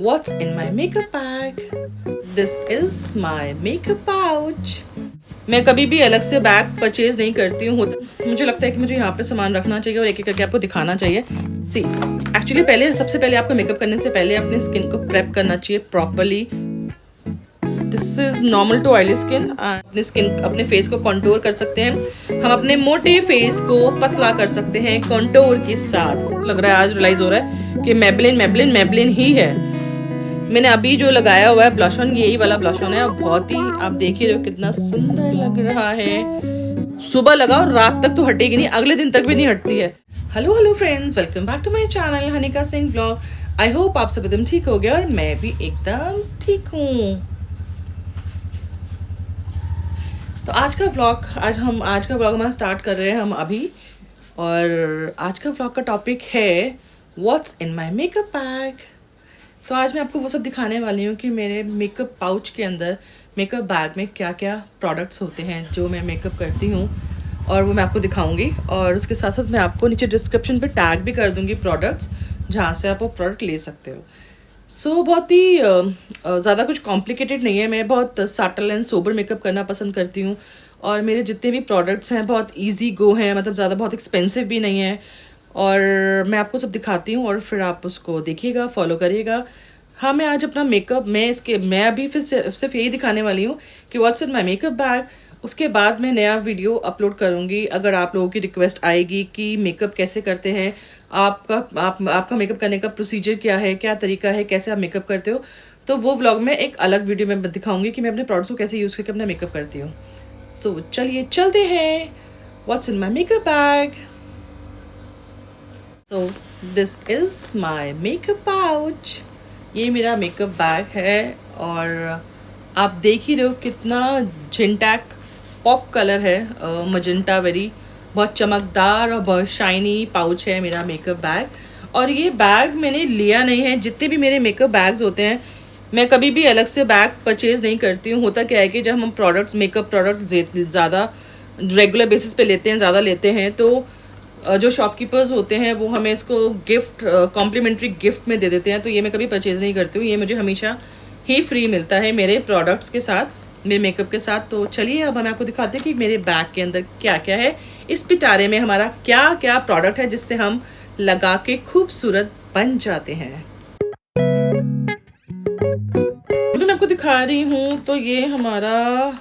What's in my makeup bag? This is my makeup pouch. मैं कभी भी अलग से बैग परचेज नहीं करती हूँ। मुझे लगता है कि मुझे यहाँ पे सामान रखना चाहिए और एक एक करके आपको दिखाना चाहिए। सी एक्चुअली सबसे पहले आपको मेकअप करने से पहले अपने स्किन को प्रेप करना चाहिए properly. This is normal to oily skin. अपने फेस को कंटूर कर सकते हैं। हम अपने मोटे फेस को पतला कर सकते हैं कंटूर के साथ। लग रहा है आज रियलाइज हो रहा है कि मेबलिन ही है। मैंने अभी जो लगाया हुआ है ब्लश ऑन, यही वाला ब्लश ऑन है। बहुत ही आप देखिए जो कितना सुंदर लग रहा है। सुबह लगाओ रात तक तो हटेगी नहीं, अगले दिन तक भी नहीं हटती है। Hello friends, welcome back to my channel Hanika Singh vlog. I hope आप सब एकदम ठीक हो गए और मैं भी एकदम ठीक हूँ। तो आज का व्लॉग हमारा स्टार्ट कर रहे हैं हम अभी। और आज का व्लॉग का टॉपिक है what's in my makeup bag. तो आज मैं आपको वो सब दिखाने वाली हूँ कि मेरे मेकअप पाउच के अंदर, मेकअप बैग में क्या क्या प्रोडक्ट्स होते हैं जो मैं मेकअप करती हूँ, और वो मैं आपको दिखाऊंगी। और उसके साथ साथ मैं आपको नीचे डिस्क्रिप्शन पे टैग भी कर दूँगी प्रोडक्ट्स, जहाँ से आप वो प्रोडक्ट ले सकते हो। सो बहुत ही ज़्यादा कुछ कॉम्प्लिकेटेड नहीं है। मैं बहुत सटल एंड सोबर मेकअप करना पसंद करती हूँ। और मेरे जितने भी प्रोडक्ट्स हैं बहुत ईजी गो हैं, मतलब ज़्यादा बहुत एक्सपेंसिव भी नहीं है। और मैं आपको सब दिखाती हूँ और फिर आप उसको देखिएगा, फॉलो करिएगा। हाँ, मैं आज अपना मेकअप मैं अभी फिर सिर्फ यही दिखाने वाली हूँ कि what's in my makeup bag. उसके बाद मैं नया वीडियो अपलोड करूँगी। अगर आप लोगों की रिक्वेस्ट आएगी कि मेकअप कैसे करते हैं, आपका मेकअप करने का प्रोसीजर क्या है, क्या तरीका है, कैसे आप मेकअप करते हो, तो वो व्लॉग में एक अलग वीडियो में दिखाऊंगी कि मैं अपने प्रोडक्ट्स को कैसे यूज़ करके अपना मेकअप करती हूँ। सो चलिए चलते हैं what's in my makeup bag. So this is my makeup pouch. ये मेरा मेकअप बैग है और आप देख ही रहे हो कितना जिंटैक पॉप कलर है, मजेंटा वेरी, बहुत चमकदार और बहुत शाइनी पाउच है मेरा मेकअप बैग। और ये बैग मैंने लिया नहीं है। जितने भी मेरे मेकअप बैग्स होते हैं, मैं कभी भी अलग से बैग परचेज नहीं करती हूँ। होता क्या है कि जब हम मेकअप प्रोडक्ट ज़्यादा रेगुलर बेसिस पे लेते हैं, ज़्यादा लेते हैं, तो जो शॉपकीपर्स होते हैं वो हमें इसको कॉम्प्लीमेंट्री गिफ्ट में दे देते हैं। तो ये मैं कभी परचेज नहीं करती हूँ। ये मुझे हमेशा ही फ्री मिलता है मेरे प्रोडक्ट्स के साथ, मेरे मेकअप के साथ। तो चलिए अब हम आपको दिखाते हैं कि मेरे बैग के अंदर क्या क्या है। इस पिटारे में हमारा क्या क्या प्रोडक्ट है जिससे हम लगा के खूबसूरत बन जाते हैं। मैं आपको दिखा रही हूँ तो ये हमारा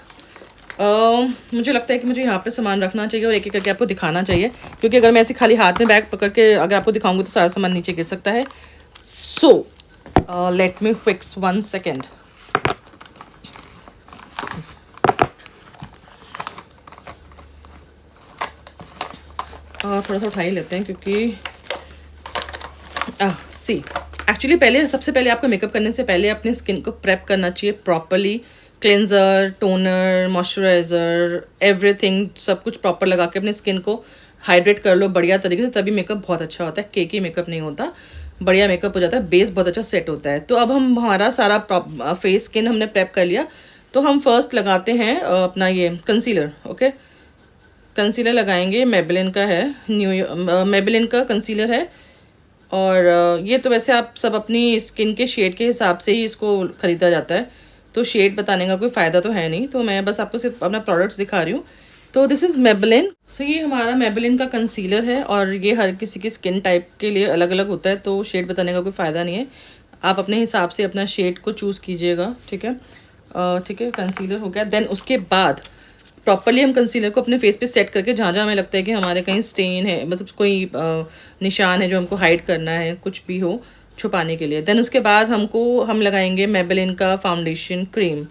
मुझे लगता है कि मुझे यहाँ पे सामान रखना चाहिए और एक एक करके आपको दिखाना चाहिए, क्योंकि अगर मैं ऐसे खाली हाथ में बैग पकड़ के अगर आपको दिखाऊंगी तो सारा सामान नीचे गिर सकता है। So let me fix 1 second. थोड़ा सा उठा ही लेते हैं क्योंकि एक्चुअली सबसे पहले आपको मेकअप करने से पहले अपने स्किन को प्रेप करना चाहिए properly. Cleanser, toner, moisturiser, everything सब कुछ प्रॉपर लगा के अपने स्किन को हाइड्रेट कर लो बढ़िया तरीके से, तभी मेकअप बहुत अच्छा होता है। केकी मेकअप नहीं होता, बढ़िया मेकअप हो जाता है, बेस बहुत अच्छा सेट होता है। तो अब हमारा सारा फेस स्किन हमने प्रेप कर लिया, तो हम फर्स्ट लगाते हैं अपना ये कंसीलर। ओके, कंसीलर लगाएंगे। मेबेलिन का है, मेबेलिन का कंसीलर है। और ये तो वैसे आप सब अपनी स्किन के शेड के हिसाब से ही इसको ख़रीदा जाता है, तो शेड बताने का कोई फ़ायदा तो है नहीं। तो मैं बस आपको सिर्फ अपना प्रोडक्ट्स दिखा रही हूँ। तो दिस इज़ मेबेलिन। सो ये हमारा मेबेलिन का कंसीलर है और ये हर किसी की स्किन टाइप के लिए अलग अलग होता है, तो शेड बताने का कोई फ़ायदा नहीं है। आप अपने हिसाब से अपना शेड को चूज़ कीजिएगा। ठीक है, ठीक है, कंसीलर हो गया। देन उसके बाद प्रॉपरली हम कंसीलर को अपने फेस पे सेट करके जहाँ जहाँ हमें लगता है कि हमारे कहीं स्टेन है, मतलब कोई निशान है जो हमको हाइड करना है, कुछ भी हो छुपाने के लिए। देन उसके बाद हम लगाएंगे मेबेलिन का फाउंडेशन क्रीम।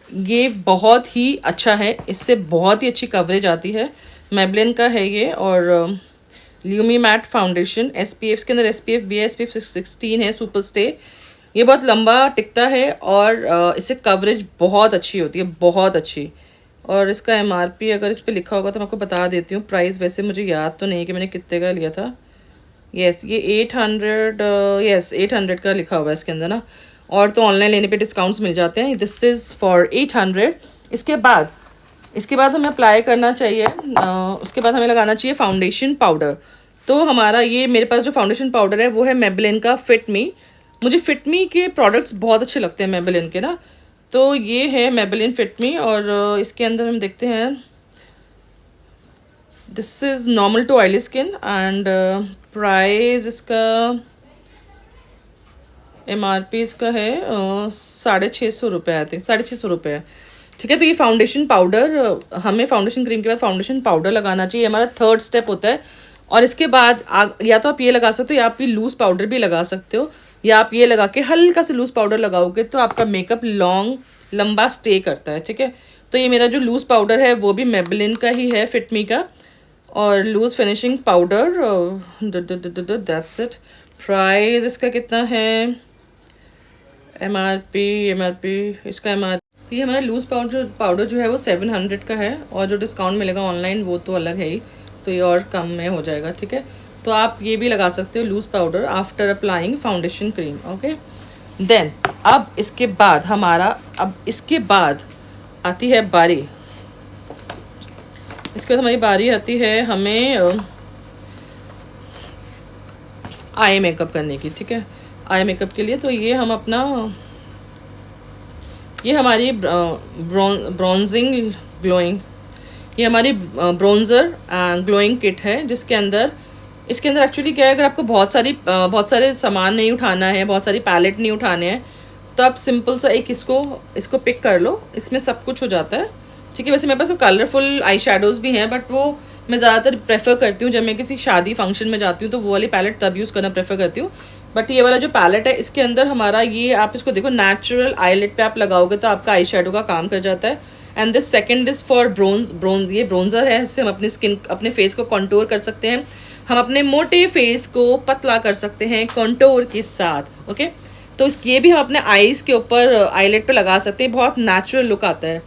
ये बहुत ही अच्छा है, इससे बहुत ही अच्छी कवरेज आती है। मेबेलिन का है ये। और ल्यूमी मैट फाउंडेशन, SPF के अंदर SPF भी है, SPF 16 है, सुपर स्टे। ये बहुत लंबा टिकता है और इससे कवरेज बहुत अच्छी होती है, बहुत अच्छी। और इसका MRP अगर इस पर लिखा होगा तो मैं आपको बता देती हूँ। प्राइस वैसे मुझे याद तो नहीं है कि मैंने कितने का लिया था। यस, ये 800 का लिखा हुआ है इसके अंदर ना। और तो ऑनलाइन लेने पे डिस्काउंट्स मिल जाते हैं। This is for 800। इसके बाद हमें अप्लाई करना चाहिए, उसके बाद हमें लगाना चाहिए फाउंडेशन पाउडर। तो हमारा ये मेरे पास जो फाउंडेशन पाउडर है वो है मेबेलिन का फिट मी मुझे फिट मी के प्रोडक्ट्स बहुत अच्छे लगते हैं मेबेलिन के ना। तो ये है मेबेलिन फिट मी, और इसके अंदर हम देखते हैं this is normal to oily skin and price इसका MRP इसका है 650 रुपये, आई थिंक 650 रुपये है। ठीक है, तो ये फाउंडेशन पाउडर, हमें फाउंडेशन क्रीम के बाद फाउंडेशन पाउडर लगाना चाहिए, हमारा थर्ड स्टेप होता है। और इसके बाद या तो आप ये लगा सकते हो या आप ये लूज़ पाउडर भी लगा सकते हो, या आप ये लगा के हल्का सा लूज़ पाउडर लगाओगे तो आपका मेकअप लंबा स्टे करता है। ठीक है, तो ये मेरा जो लूज़ पाउडर है वो भी मेबेलिन का ही है, फिट मी का, और loose finishing powder, that's it. Price इसका कितना है, MRP इसका ये हमारा लूज़ पाउडर जो है वो 700 का है, और जो डिस्काउंट मिलेगा ऑनलाइन वो तो अलग है ही, तो ये और कम में हो जाएगा। ठीक है, तो आप ये भी लगा सकते हो loose powder after applying foundation cream. Okay, then अब इसके बाद आती है बारी, इसके बाद हमारी बारी आती है हमें आई मेकअप करने की। ठीक है, आई मेकअप के लिए तो ये हम अपना, ये हमारी ब्रॉन्जिंग ग्लोइंग, ये हमारी ब्रोंज़र ग्लोइंग किट है, जिसके अंदर इसके अंदर एक्चुअली क्या है, अगर आपको बहुत सारे सामान नहीं उठाना है, बहुत सारी पैलेट नहीं उठाने हैं, तो आप सिंपल सा एक इसको पिक कर लो, इसमें सब कुछ हो जाता है। ठीक है, वैसे मेरे पास वो कलरफुल आई शेडोज़ भी हैं, बट वो मैं ज़्यादातर प्रेफर करती हूँ जब मैं किसी शादी फंक्शन में जाती हूँ तो वो वाली पैलेट तब यूज़ करना प्रेफर करती हूँ। बट ये वाला जो पैलेट है इसके अंदर हमारा ये, आप इसको देखो, नेचुरल आईलेट पे आप लगाओगे तो आपका आई शेडो का काम कर जाता है। And this second is for bronze, ये ब्रोंजर है, इससे हम अपने फेस को कंटूर कर सकते हैं, हम अपने मोटे फेस को पतला कर सकते हैं कंटूर के साथ। ओके, तो ये भी हम अपने आईज़ के ऊपर आईलेट पे लगा सकते हैं, बहुत नेचुरल लुक आता है।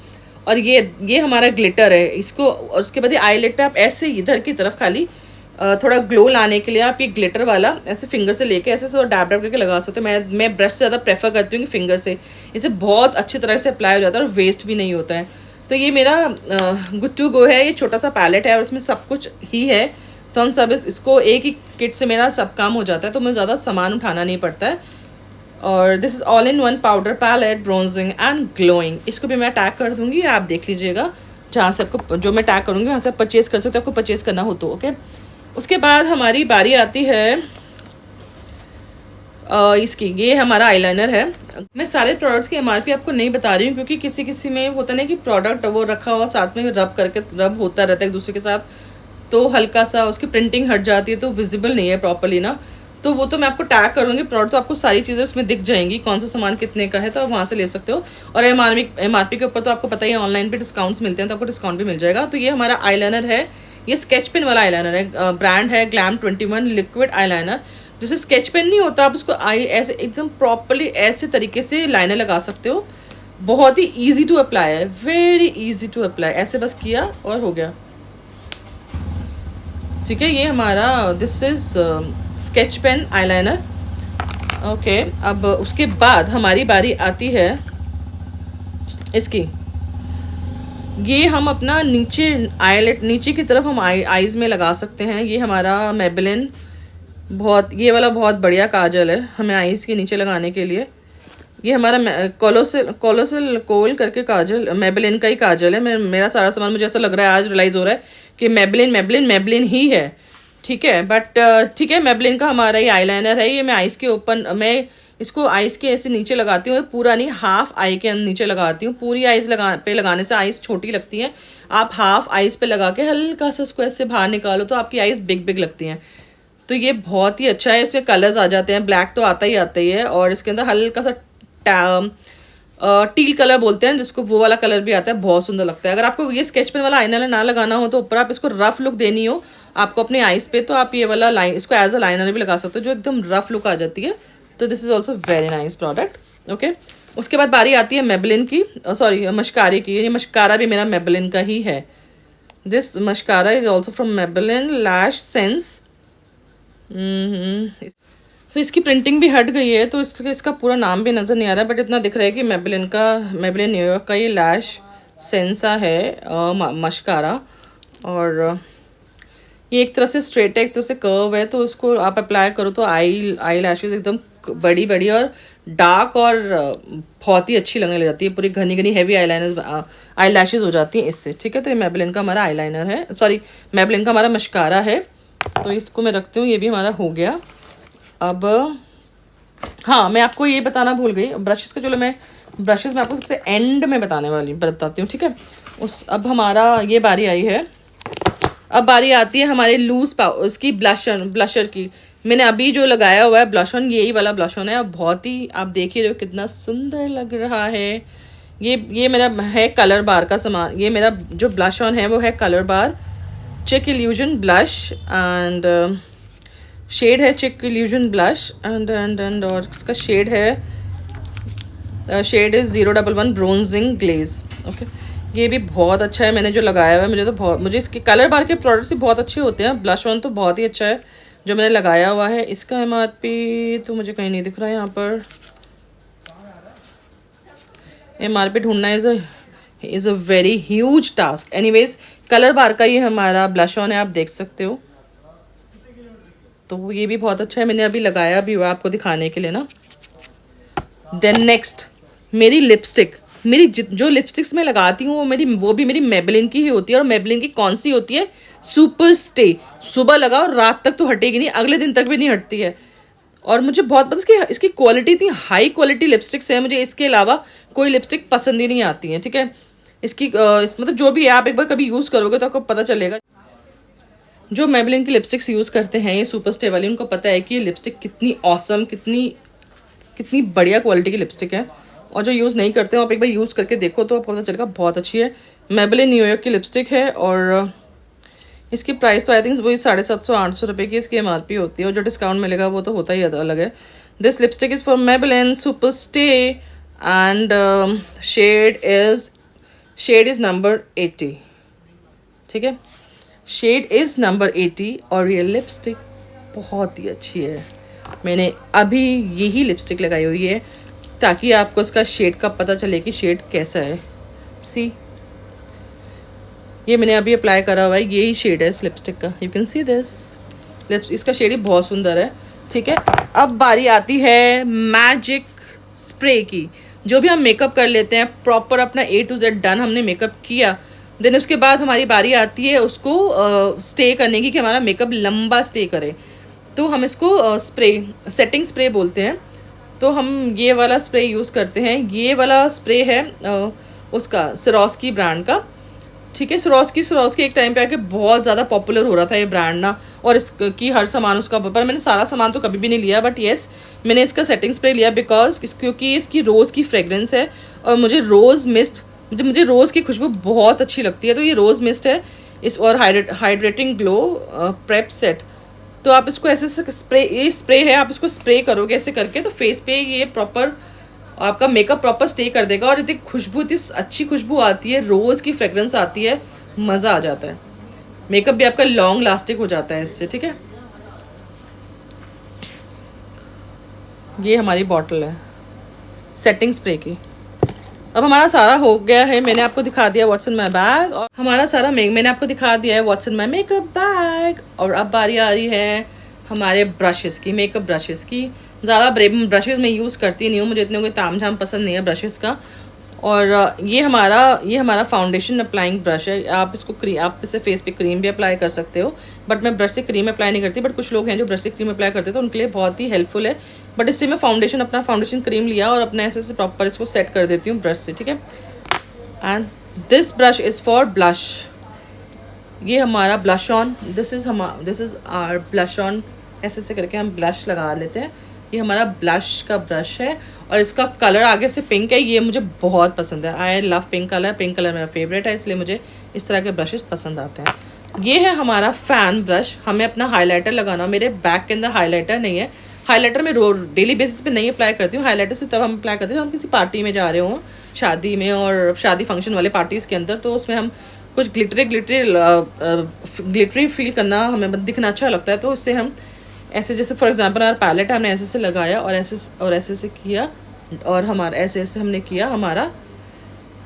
और ये हमारा ग्लिटर है, इसको, और उसके बाद ये आईलेट पे आप ऐसे इधर की तरफ खाली थोड़ा ग्लो लाने के लिए आप ये ग्लिटर वाला ऐसे फिंगर से लेके ऐसे डैब करके लगा सकते हो। मैं ब्रश से ज़्यादा प्रेफर करती हूँ कि फिंगर से, इसे बहुत अच्छी तरह से अप्लाई हो जाता है और वेस्ट भी नहीं होता है। तो ये मेरा गुड टू गो है, ये छोटा सा पैलेट है और इसमें सब कुछ ही है, तो हम सब इसको एक ही किट से मेरा सब काम हो जाता है, तो मुझे ज़्यादा सामान उठाना नहीं पड़ता है। और this is all in one powder palette bronzing and glowing, इसको भी मैं टैग कर दूँगी, आप देख लीजिएगा जहाँ से आपको, जो मैं टैग करूँगी वहाँ से आप परचेज़ कर सकते हो, आपको परचेज़ करना हो तो। ओके, उसके बाद हमारी बारी आती है इसकी, ये हमारा आईलाइनर है। मैं सारे प्रोडक्ट्स की MRP आपको नहीं बता रही हूँ क्योंकि किसी में होता नहीं कि प्रोडक्ट वो रखा हुआ साथ में रब होता रहता है एक दूसरे के साथ, तो हल्का सा उसकी प्रिंटिंग हट जाती है तो विजिबल नहीं है प्रॉपरली ना, तो वो तो मैं आपको टैग करूँगी प्रोडक्ट, तो आपको सारी चीज़ें उसमें दिख जाएंगी कौन सा सामान कितने का है, तो आप वहाँ से ले सकते हो। और MRP के ऊपर तो आपको पता ही है ऑनलाइन पे डिस्काउंट्स मिलते हैं, तो आपको डिस्काउंट भी मिल जाएगा। तो ये हमारा आईलाइनर है, ये स्केच पेन वाला आईलाइनर है, ब्रांड है Glam21 लिक्विड आईलाइनर। जैसे स्केच पेन नहीं होता, आप उसको ऐसे एकदम प्रॉपरली ऐसे तरीके से लाइनर लगा सकते हो, बहुत ही ईजी टू अप्लाई है, वेरी ईजी टू अप्लाई, ऐसे बस किया और हो गया। ठीक है, ये हमारा this is sketch pen eyeliner. Okay, अब उसके बाद हमारी बारी आती है इसकी, ये हम अपना नीचे की तरफ हम आईज में लगा सकते हैं। ये हमारा मेबेलिन ये वाला बहुत बढ़िया काजल है हमें आईज के नीचे लगाने के लिए। ये हमारा कोलोसल कोल करके काजल, मेबेलिन का ही काजल है। मेरा सारा सामान मुझे ऐसा लग रहा है, आज रियलाइज़ हो रहा है कि मेबेलिन ही है। ठीक है, बट ठीक है, मेबेलिन का हमारा ये आईलाइनर है। ये मैं आईज के ऊपर, मैं इसको आईज के ऐसे नीचे लगाती हूँ, पूरा नहीं, हाफ आई के नीचे लगाती हूँ। पूरी आईज पे लगाने से आईज छोटी लगती है, आप हाफ आईज पे लगा के हल्का सा उसको ऐसे बाहर निकालो तो आपकी आईज बिग लगती हैं। तो ये बहुत ही अच्छा है, इसमें कलर्स आ जाते हैं, ब्लैक तो आता ही है, और इसके अंदर हल्का सा टील कलर बोलते हैं जिसको, वो वाला कलर भी आता है, बहुत सुंदर लगता है। अगर आपको ये स्केच पेन वाला आईलाइनर ना लगाना हो तो ऊपर आप इसको रफ लुक देनी हो आपको अपने आईज पे, तो आप ये वाला इसको एज अ लाइनर भी लगा सकते हो जो एकदम रफ लुक आ जाती है। तो this is also very nice product. Okay, उसके बाद बारी आती है मेबेलिन की, सॉरी मस्कारे की। ये मस्कारा भी मेरा मेबेलिन का ही है। This mascara is also from Maybelline lash sense. तो इसकी प्रिंटिंग भी हट गई है तो इसका पूरा नाम भी नज़र नहीं आ रहा है, बट इतना दिख रहा है कि मेबेलिन न्यूयॉर्क का ये लैश सेंसा है मस्कारा। और ये एक तरफ से स्ट्रेट है, एक तरफ से कर्व है, तो उसको आप अप्लाई करो तो आई लैशेज एकदम बड़ी बड़ी और डार्क और बहुत ही अच्छी लगने लग जाती है, पूरी घनी घनी हैवी आई लैशेज हो जाती हैं इससे, ठीक है। तो ये मेबलिन का हमारा आईलाइनर है, सॉरी मेबलिन का हमारा मस्कारा है। तो इसको मैं रखती हूँ, ये भी हमारा हो गया। अब हाँ, मैं आपको ये बताना भूल गई, ब्रशेस का चलो मैं ब्रशेस में आपको सबसे एंड में बताती हूँ, ठीक है। अब हमारा ये बारी आई है, अब बारी आती है हमारे लूज उसकी ब्लशर की। मैंने अभी जो लगाया हुआ है ब्लश ऑन, यही वाला ब्लश ऑन है, और बहुत ही आप देख ही रहे हो कितना सुंदर लग रहा है। ये मेरा है कलर बार का सामान। ये मेरा जो ब्लश ऑन है वो है कलर बार चिक इल्यूजन ब्लश, एंड शेड है चिक इल्यूजन ब्लश, एंड और इसका शेड है shade is 011 bronzing glaze. Okay, ये भी बहुत अच्छा है, मैंने जो लगाया हुआ है मुझे इसके कलर बार के प्रोडक्ट्स भी बहुत अच्छे होते हैं। ब्लश ऑन तो बहुत ही अच्छा है जो मैंने लगाया हुआ है। इसका MRP तो मुझे कहीं नहीं दिख रहा है, यहाँ पर MRP ढूंढना is a very huge task. Anyways, colour bar का ये हमारा ब्लश ऑन है, आप देख सकते हो। तो ये भी बहुत अच्छा है, मैंने अभी लगाया भी हुआ आपको दिखाने के लिए ना। देन नेक्स्ट मेरी लिपस्टिक, मेरी जो लिपस्टिक्स मैं लगाती हूँ वो भी मेरी मेबलिन की ही होती है। और मेबलिन की कौन सी होती है? Super stay. सुबह लगाओ रात तक तो हटेगी नहीं, अगले दिन तक भी नहीं हटती है। और मुझे बहुत पता इसकी क्वालिटी इतनी हाई क्वालिटी लिपस्टिक्स है, मुझे इसके अलावा कोई लिपस्टिक पसंद ही नहीं आती है, ठीक है। इसकी मतलब जो भी है, आप एक बार कभी यूज़ करोगे तो आपको पता चलेगा। जो मेबलिन की लिपस्टिक्स यूज़ करते हैं ये सुपर स्टे वाली, उनको पता है कि ये लिपस्टिक कितनी ऑसम, कितनी बढ़िया क्वालिटी की लिपस्टिक है। और जो यूज़ नहीं करते हो, आप एक बार यूज़ करके देखो तो आपको पता चलेगा, बहुत अच्छी है। मेबलिन न्यूयॉर्क की लिपस्टिक है, और इसकी प्राइस तो आई थिंक वही 750-800 रुपये की इसकी MRP होती है, और जो डिस्काउंट मिलेगा वो तो होता ही अलग है। This lipstick is for Maybelline super stay, and shade is number 80, ठीक है। शेड इज़ नंबर 80, और ये लिपस्टिक बहुत ही अच्छी है। मैंने अभी यही लिपस्टिक लगाई हुई है ताकि आपको इसका शेड का पता चले कि शेड कैसा है। सी, ये मैंने अभी अप्लाई करा हुआ है, यही शेड है इस लिपस्टिक का, यू कैन सी दिस। इसका शेड ही बहुत सुंदर है, ठीक है। अब बारी आती है मैजिक स्प्रे की। जो भी हम मेकअप कर लेते हैं प्रॉपर, अपना A to Z डन, हमने मेकअप किया, देन उसके बाद हमारी बारी आती है उसको स्टे करने की, कि हमारा मेकअप लंबा स्टे करे। तो हम इसको सेटिंग स्प्रे बोलते हैं। तो हम ये वाला स्प्रे यूज़ करते हैं। ये वाला स्प्रे है उसका सिरोस्की ब्रांड का, ठीक है। सिरोस्की एक टाइम पे आके बहुत ज़्यादा पॉपुलर हो रहा था ये ब्रांड ना, और इसकी हर सामान उसका, पर मैंने सारा सामान तो कभी भी नहीं लिया, बट येस मैंने इसका सेटिंग स्प्रे लिया क्योंकि इसकी रोज़ की फ्रेगरेंस है, और मुझे रोज़ की खुशबू बहुत अच्छी लगती है। तो ये रोज़ मिस्ट है इस, और हाइड्रेटिंग ग्लो प्रेप सेट। तो आप इसको ऐसे स्प्रे है, आप इसको स्प्रे करोगे ऐसे करके तो फेस पे ये प्रॉपर आपका मेकअप प्रॉपर स्टे कर देगा। और इतनी अच्छी खुशबू आती है, रोज़ की फ्रेग्रेंस आती है, मज़ा आ जाता है। मेकअप भी आपका लॉन्ग लास्टिक हो जाता है इससे, ठीक है। ये हमारी बॉटल है सेटिंग स्प्रे की। अब हमारा सारा हो गया है, मैंने आपको दिखा दिया व्हाट्स इन माई बैग, और हमारा सारा मैंने आपको दिखा दिया है what's in my makeup bag. और अब बारी आ रही है हमारे ब्रशेस की, मेकअप ब्रशेस की। ज़्यादा ब्रशेस मैं यूज़ करती नहीं हूँ, मुझे इतने कोई ताम झाम पसंद नहीं है ब्रशेस का। और ये हमारा फाउंडेशन अप्लाइंग ब्रश है। आप इससे फेस पे क्रीम भी अप्लाई कर सकते हो, बट मैं ब्रश से क्रीम अप्लाई नहीं करती, बट कुछ लोग हैं जो ब्रश से क्रीम अप्लाई करते हैं, तो उनके लिए बहुत ही हेल्पफुल है। बट इससे मैं अपना फाउंडेशन क्रीम लिया और अपने ऐसे प्रॉपर इसको सेट कर देती हूँ ब्रश से, ठीक है। And this brush is for blush. ये हमारा blush on, this is our blush on. ऐसे करके हम ब्लश लगा लेते हैं। ये हमारा ब्लश का ब्रश है, और इसका कलर आगे से पिंक है, ये मुझे बहुत पसंद है। आई लव पिंक कलर मेरा फेवरेट है, इसलिए मुझे इस तरह के ब्रशेस पसंद आते हैं। ये है हमारा फैन ब्रश। हमें अपना हाइलाइटर लगाना, मेरे बैग के अंदर हाइलाइटर नहीं है। हाइलाइटर मैं डेली बेसिस पे नहीं अप्लाई करती हूँ। हाइलाइटर से तब हम अप्लाई करते हैं हम किसी पार्टी में जा रहे हो, शादी में, और शादी फंक्शन वाले पार्टीज़ के अंदर, तो उसमें हम कुछ ग्लिटरी फील करना, हमें दिखना अच्छा लगता है। तो उससे हम ऐसे, जैसे फॉर एग्जांपल हमारा पैलेट हमने ऐसे से लगाया और ऐसे किया, और हमारा ऐसे हमने किया, हमारा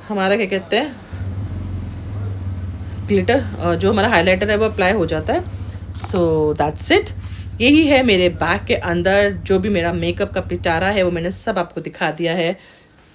क्या कहते हैं, ग्लिटर, जो हमारा हाइलाइटर है वो अप्लाई हो जाता है। So that's it. यही है मेरे बैग के अंदर जो भी मेरा मेकअप का पिटारा है वो मैंने सब आपको दिखा दिया है।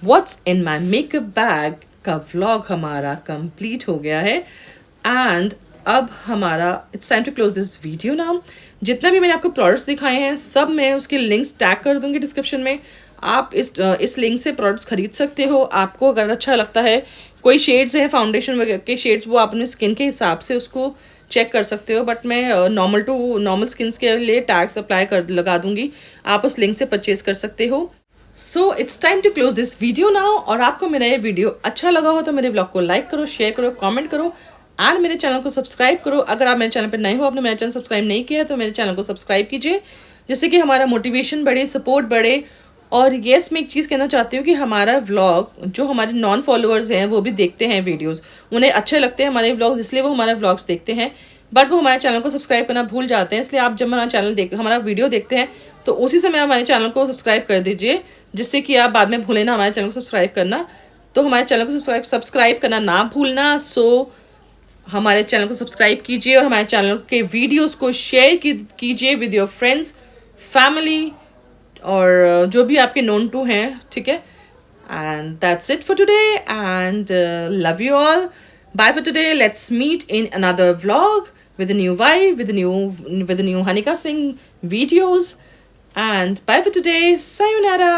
What's in my makeup bag का व्लॉग हमारा कंप्लीट हो गया है एंड अब हमारा it's time to close this video now. जितना भी मैंने आपको प्रोडक्ट्स दिखाए हैं सब मैं उसके लिंक्स टैग कर दूंगी डिस्क्रिप्शन में। आप इस लिंक से प्रोडक्ट्स खरीद सकते हो। आपको अगर अच्छा लगता है, कोई शेड्स हैं फाउंडेशन वगैरह के शेड्स, वो आप अपने स्किन के हिसाब से उसको चेक कर सकते हो, बट मैं नॉर्मल स्किन के लिए टैग्स अप्लाई कर लगा दूंगी, आप उस लिंक से परचेज कर सकते हो। So it's time to close this video now. और आपको मेरा ये वीडियो अच्छा लगा हो तो मेरे ब्लॉग को लाइक करो, शेयर करो, कमेंट करो एंड मेरे चैनल को सब्सक्राइब करो। अगर आप मेरे चैनल पर नए हो, आपने मेरा चैनल सब्सक्राइब नहीं किया है तो मेरे चैनल को सब्सक्राइब कीजिए, जिससे कि हमारा मोटिवेशन बढ़े, सपोर्ट बढ़े। और येस, मैं एक चीज़ कहना चाहती हूँ कि हमारा व्लॉग जो हमारे नॉन फॉलोअर्स हैं वो भी देखते हैं वीडियोस, उन्हें अच्छे लगते हैं हमारे व्लॉग्स, इसलिए वो हमारे व्लॉग्स देखते हैं, बट वो हमारे चैनल को सब्सक्राइब करना भूल जाते हैं। इसलिए आप जब हमारा वीडियो देखते हैं तो उसी समय हमारे चैनल को सब्सक्राइब कर दीजिए, जिससे कि आप बाद में भूलें ना हमारे चैनल को सब्सक्राइब करना। तो हमारे चैनल को सब्सक्राइब करना ना भूलना। सो हमारे चैनल को सब्सक्राइब कीजिए और हमारे चैनल के वीडियोस को शेयर कीजिए विद योर फ्रेंड्स, फैमिली और जो भी आपके नोन टू हैं, ठीक है। And that's it for today and love you all. Bye for today. Let's meet in another vlog with a new vibe, with a new Hanika Singh videos, and bye for today. Sayonara.